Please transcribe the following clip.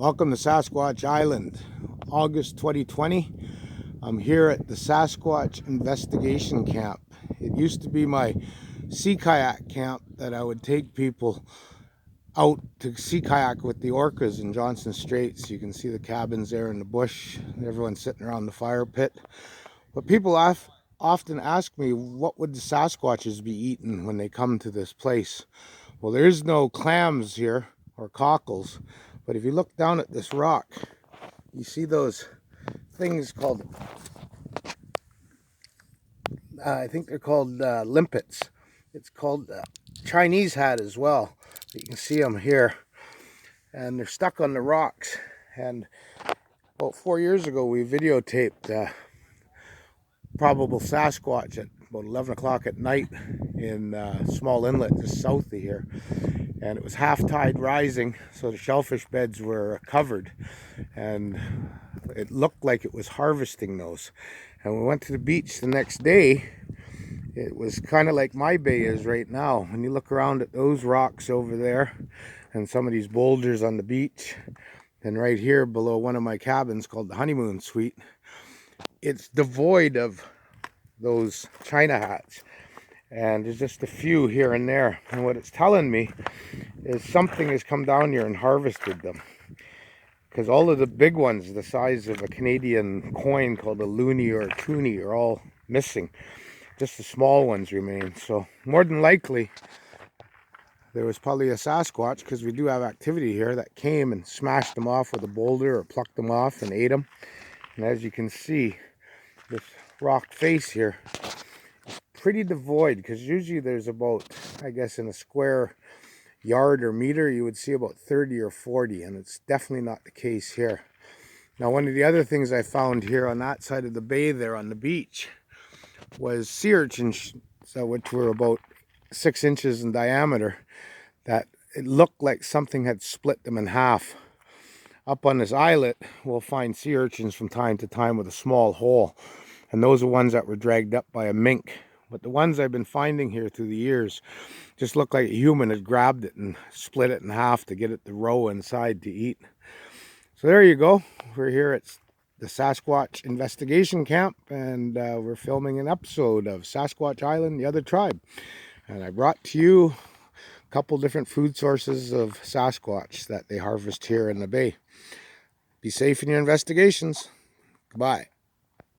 Welcome to Sasquatch Island, August 2020. I'm here at the Sasquatch Investigation Camp. It used to be my sea kayak camp that I would take people out to sea kayak with the orcas in Johnson Straits. You can see the cabins there in the bush, everyone's sitting around the fire pit. But people often ask me, what would the Sasquatches be eating when they come to this place? Well, there is no clams here or cockles, but if you look down at this rock, you see those things called, I think they're called limpets. It's called Chinese hat as well. You can see them here, and they're stuck on the rocks. And about 4 years ago, we videotaped probable Sasquatch at about 11 o'clock at night in small inlet just south of here. And it was half tide rising, so the shellfish beds were covered, and it looked like it was harvesting those. And we went to the beach the next day. It was kind of like my bay is right now. When you look around at those rocks over there and some of these boulders on the beach, and right here below one of my cabins called the Honeymoon Suite, it's devoid of those China hats. And there's just a few here and there. And what it's telling me is something has come down here and harvested them. Because all of the big ones, the size of a Canadian coin called a loonie or a toonie, are all missing. Just the small ones remain. So more than likely, there was probably a Sasquatch, because we do have activity here, that came and smashed them off with a boulder or plucked them off and ate them. And as you can see, this rock face here, pretty devoid, because usually there's about, I guess, in a square yard or meter you would see about 30 or 40, and it's definitely not the case here. Now, one of the other things I found here on that side of the bay there on the beach was sea urchins, which were about 6 inches in diameter, that it looked like something had split them in half. Up on this islet we'll find sea urchins from time to time with a small hole, and those are ones that were dragged up by a mink. But the ones I've been finding here through the years just look like a human had grabbed it and split it in half to get it to row inside to eat. So there you go. We're here at the Sasquatch Investigation Camp, and we're filming an episode of Sasquatch Island, the Other Tribe. And I brought to you a couple different food sources of Sasquatch that they harvest here in the bay. Be safe in your investigations. Goodbye.